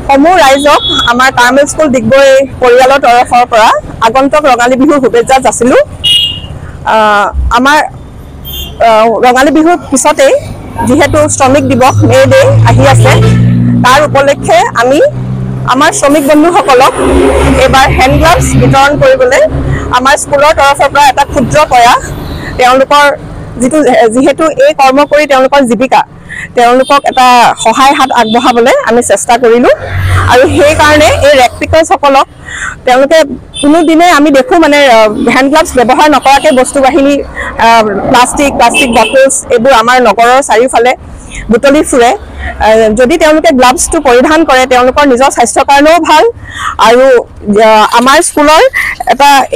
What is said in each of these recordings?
সমূহ ৰাইজক আমাৰ কাৰ্মেল স্কুল ডিগবৈ পৰিয়ালৰ তৰফৰ পৰা আগন্তুক ৰঙালী বিহুৰ শুভেচ্ছা যাচিলোঁ। আমাৰ ৰঙালী বিহুৰ পিছতেই যিহেতু শ্ৰমিক দিৱস মে ডে আহি আছে, তাৰ উপলক্ষে আমি আমাৰ শ্ৰমিক বন্ধুসকলক এইবাৰ হেণ্ড গ্লাভছ বিতৰণ কৰিবলৈ আমাৰ স্কুলৰ তৰফৰ পৰা এটা ক্ষুদ্ৰ প্ৰয়াস, তেওঁলোকৰ যিহেতু এই কৰ্ম কৰি তেওঁলোকৰ জীৱিকা, তেওঁলোকক এটা সহায় হাত আগবঢ়াবলৈ আমি চেষ্টা কৰিলোঁ। আৰু সেইকাৰণে এই ৰেড পিকাৰ্ছসকলক তেওঁলোকে কোনোদিনে আমি দেখোঁ মানে হেণ্ড গ্লাভছ ব্যৱহাৰ নকৰাকৈ বস্তু বাহিনী প্লাষ্টিক বটলছ এইবোৰ আমাৰ নগৰৰ চাৰিওফালে বুটলি ফুৰে। যদি তেওঁলোকে গ্লাভছটো পৰিধান কৰে তেওঁলোকৰ নিজৰ স্বাস্থ্যৰ কাৰণেও ভাল। আৰু আমাৰ স্কুলৰ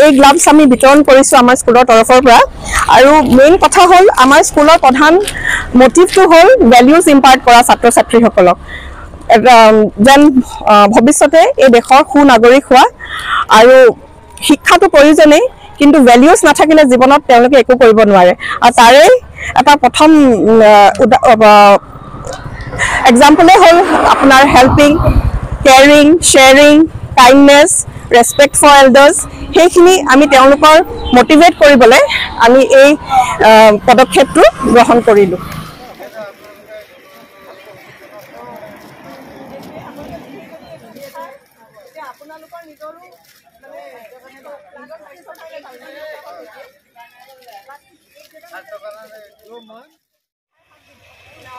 এই গ্লাভছ আমি বিতৰণ কৰিছোঁ আমাৰ স্কুলৰ তৰফৰ পৰা। আৰু মেইন কথা হ'ল আমাৰ স্কুলৰ প্ৰধান মটিভটো হ'ল ভেলিউজ ইম্পাৰ্ট কৰা ছাত্ৰ ছাত্ৰীসকলক, যেন ভৱিষ্যতে এই দেশৰ সুনাগৰিক হোৱা। আৰু শিক্ষাটো প্ৰয়োজনেই, কিন্তু ভেলিউজ নাথাকিলে জীৱনত তেওঁলোকে একো কৰিব নোৱাৰে। আৰু তাৰে এটা প্ৰথম এক্সাম্পলে হ'ল আপোনাৰ helping, caring, sharing, kindness, respect for elders. সেইখিনি আমি তেওঁলোকৰ মটিভেট কৰিবলৈ আমি এই পদক্ষেপটো গ্ৰহণ কৰিলোঁ। আপোনালোকৰ নিজৰো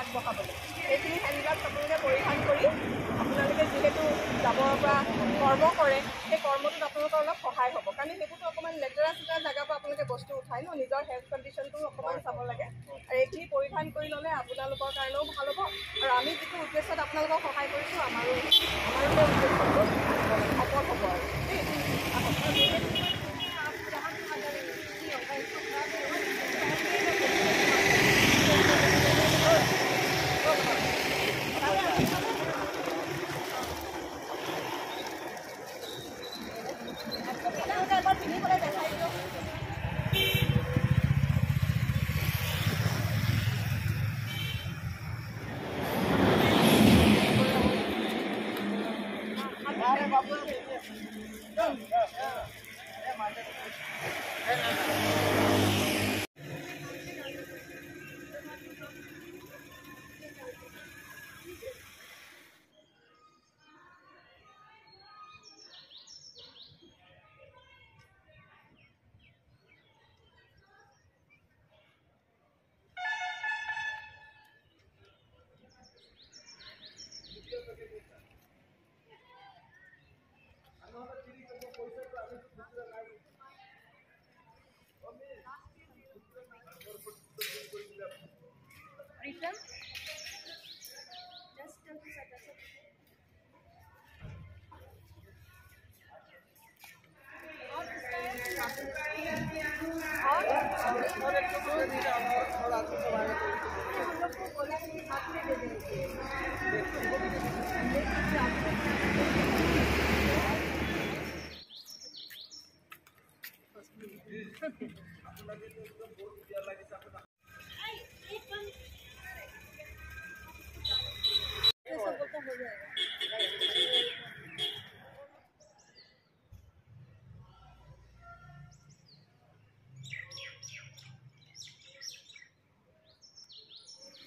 আগবঢ়াবলৈ সেইখিনি হেণ্ডগ্লাভছ আপোনালোকে পৰিধান কৰি আপোনালোকে যিহেতু যাবৰ পৰা কৰ্ম কৰে, সেই কৰ্মটোত আপোনালোকৰ অলপ সহায় হ'ব। কাৰণ সেইবোৰতো অকণমান লেতেৰা জেগাৰ পৰা আপোনালোকে বস্তু উঠায় ন, নিজৰ হেল্থ কণ্ডিশ্যনটো অকণমান চাব লাগে। আৰু এইখিনি পৰিধান কৰি ল'লে আপোনালোকৰ কাৰণেও ভাল হ'ব। আৰু আমি যিটো উদ্দেশ্যত আপোনালোকক সহায় কৰিছোঁ, আমাৰো উদ্দেশ্যটো সফল হ'ব।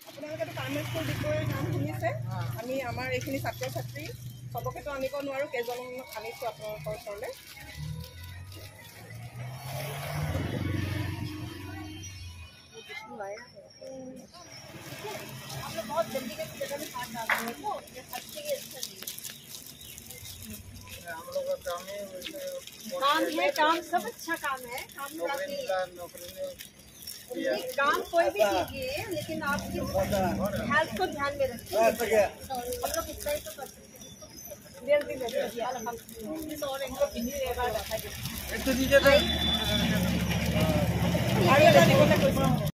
আপোনালোকেতো কাৰ্মেল স্কুল ডিগবৈৰ নাম শুনিছে। আমি আমাৰ এইখিনি ছাত্ৰ ছাত্ৰী চবকেতো আনিব নোৱাৰোঁ, কেইজনমান আনিছোঁ আপোনালোকৰ ওচৰলৈ। बहुत जल्दी के जगह में खाद डाल रहे हो, ये अच्छे ही अच्छा नहीं है। हम लोग का काम है काम सब अच्छा काम है। हम नौकरी में काम कोई भी कीजिए, लेकिन आपकी हेल्थ को ध्यान में रखिए। हम लोग इतना ही तो कर सकते हैं।